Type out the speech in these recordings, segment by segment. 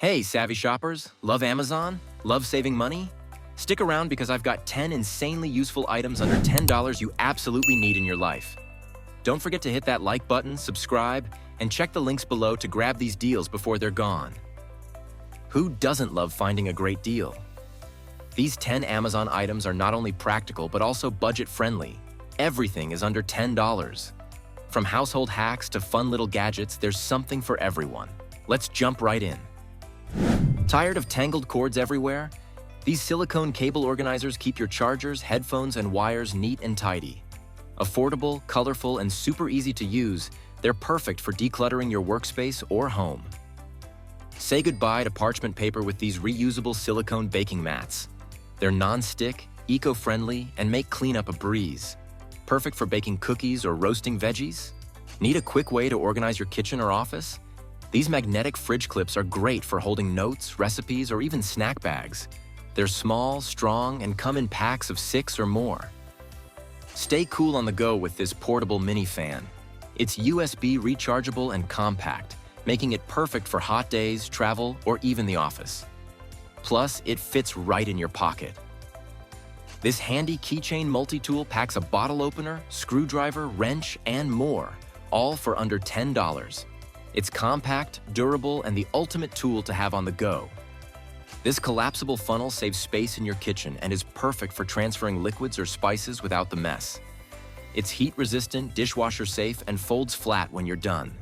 Hey, savvy shoppers, love Amazon? Love saving money? Stick around because I've got 10 insanely useful items under $10 you absolutely need in your life. Don't forget to hit that like button, subscribe, and check the links below to grab these deals before they're gone. Who doesn't love finding a great deal? These 10 Amazon items are not only practical but also budget-friendly. Everything is under $10. From household hacks to fun little gadgets, there's something for everyone. Let's jump right in. Tired of tangled cords everywhere? These silicone cable organizers keep your chargers, headphones, and wires neat and tidy. Affordable, colorful, and super easy to use, they're perfect for decluttering your workspace or home. Say goodbye to parchment paper with these reusable silicone baking mats. They're non-stick, eco-friendly, and make cleanup a breeze. Perfect for baking cookies or roasting veggies? Need a quick way to organize your kitchen or office? These magnetic fridge clips are great for holding notes, recipes, or even snack bags. They're small, strong, and come in packs of 6 or more. Stay cool on the go with this portable mini fan. It's USB rechargeable and compact, making it perfect for hot days, travel, or even the office. Plus, it fits right in your pocket. This handy keychain multi-tool packs a bottle opener, screwdriver, wrench, and more, all for under $10. It's compact, durable, and the ultimate tool to have on the go. This collapsible funnel saves space in your kitchen and is perfect for transferring liquids or spices without the mess. It's heat-resistant, dishwasher-safe, and folds flat when you're done.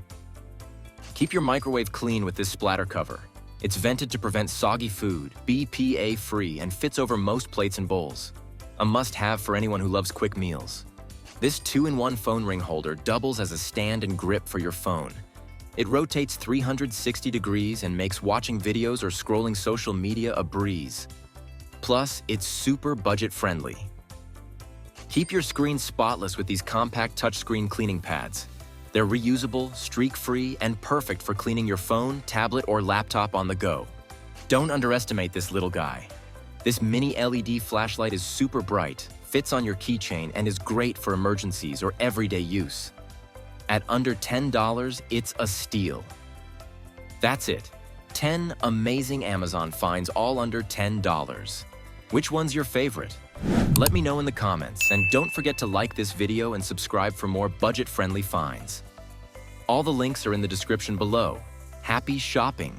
Keep your microwave clean with this splatter cover. It's vented to prevent soggy food, BPA-free, and fits over most plates and bowls. A must-have for anyone who loves quick meals. This 2-in-1 phone ring holder doubles as a stand and grip for your phone. It rotates 360 degrees and makes watching videos or scrolling social media a breeze. Plus, it's super budget-friendly. Keep your screen spotless with these compact touchscreen cleaning pads. They're reusable, streak-free, and perfect for cleaning your phone, tablet, or laptop on the go. Don't underestimate this little guy. This mini LED flashlight is super bright, fits on your keychain, and is great for emergencies or everyday use. At under $10, it's a steal. That's it. 10 amazing Amazon finds all under $10. Which one's your favorite? Let me know in the comments, and don't forget to like this video and subscribe for more budget-friendly finds. All the links are in the description below. Happy shopping!